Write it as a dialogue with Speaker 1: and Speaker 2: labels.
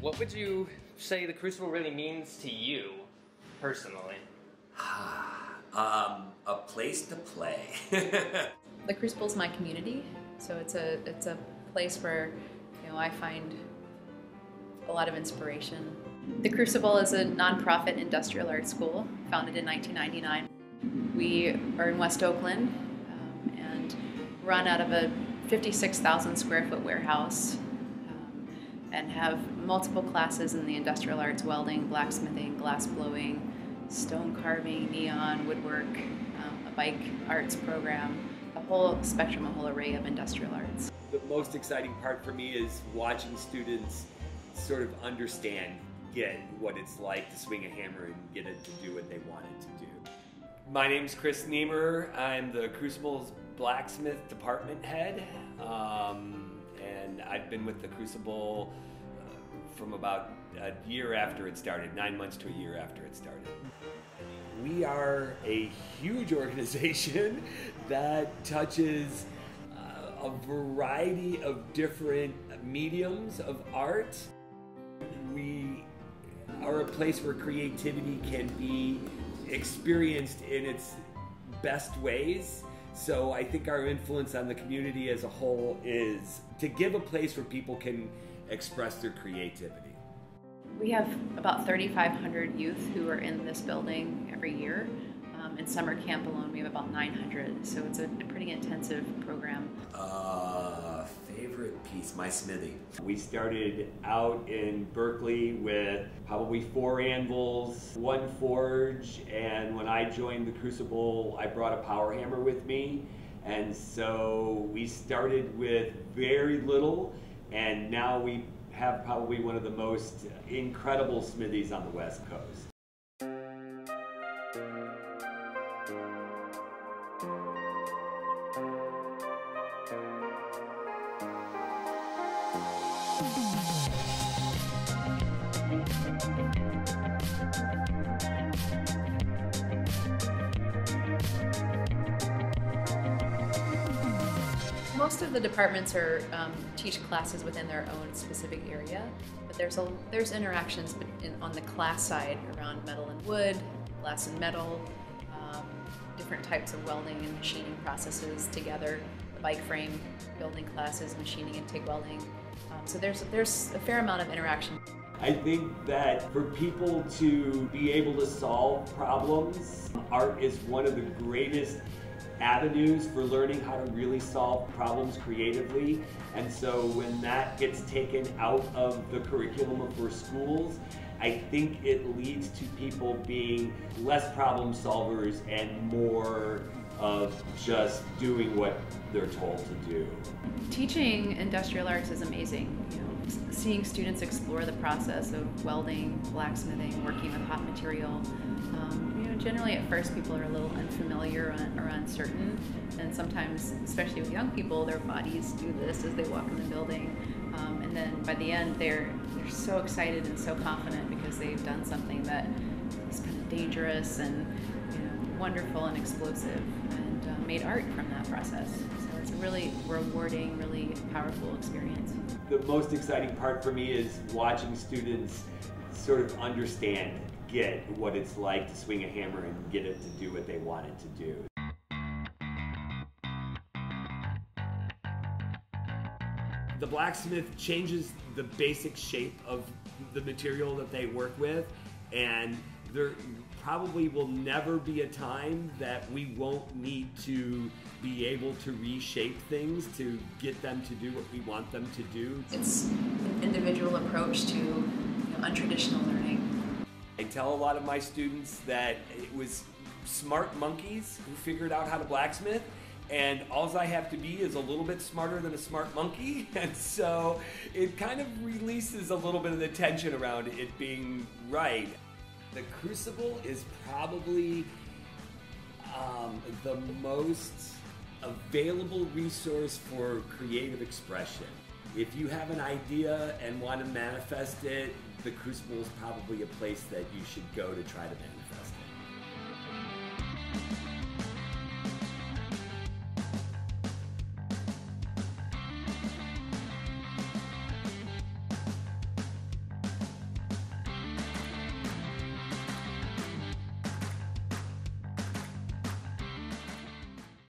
Speaker 1: What would you say the Crucible really means to you, personally?
Speaker 2: A place to play.
Speaker 3: The Crucible is my community, so it's a place where I find a lot of inspiration. The Crucible is a nonprofit industrial arts school founded in 1999. We are in West Oakland and run out of a 56,000 square foot warehouse and have multiple classes in the industrial arts: welding, blacksmithing, glass blowing, stone carving, neon, woodwork, a bike arts program, a whole spectrum, a whole array of industrial arts.
Speaker 4: The most exciting part for me is watching students sort of understand, get what it's like to swing a hammer and get it to do what they want it to do. My name's Chris Niemer. I'm the Crucible's blacksmith department head, and I've been with the Crucible from about a year after it started, 9 months to a year after it started. We are a huge organization that touches a variety of different mediums of art. We are a place where creativity can be experienced in its best ways. So I think our influence on the community as a whole is to give a place where people can express their creativity.
Speaker 3: We have about 3,500 youth who are in this building every year. In summer camp alone, we have about 900, so it's a pretty intensive program.
Speaker 2: Favorite piece, my smithy.
Speaker 4: We started out in Berkeley with probably 4 anvils, 1 forge, and when I joined the Crucible, I brought a power hammer with me. And so we started with very little, and now we have probably one of the most incredible smithies on the West Coast.
Speaker 3: Most of the departments teach classes within their own specific area, but there's interactions on the class side around metal and wood, glass and metal, different types of welding and machining processes together, the bike frame building classes, machining and TIG welding. So there's a fair amount of interaction.
Speaker 4: I think that for people to be able to solve problems, art is one of the greatest avenues for learning how to really solve problems creatively. And so when that gets taken out of the curriculum for schools, I think it leads to people being less problem solvers and more of just doing what they're told to do.
Speaker 3: Teaching industrial arts is amazing. Seeing students explore the process of welding, blacksmithing, working with hot material. Generally at first people are a little unfamiliar or uncertain, and sometimes, especially with young people, their bodies do this as they walk in the building, and then by the end they're so excited and so confident because they've done something that is kind of dangerous and wonderful and explosive, and made art from that process. So it's a really rewarding, really powerful experience.
Speaker 4: The most exciting part for me is watching students sort of understand, get what it's like to swing a hammer and get it to do what they want it to do. The blacksmith changes the basic shape of the material that they work with, and there probably will never be a time that we won't need to be able to reshape things to get them to do what we want them to do.
Speaker 3: It's an individual approach to untraditional learning.
Speaker 4: I tell a lot of my students that it was smart monkeys who figured out how to blacksmith, and all I have to be is a little bit smarter than a smart monkey, and so it kind of releases a little bit of the tension around it being right. The Crucible is probably the most available resource for creative expression. If you have an idea and want to manifest it, the Crucible is probably a place that you should go to try to manifest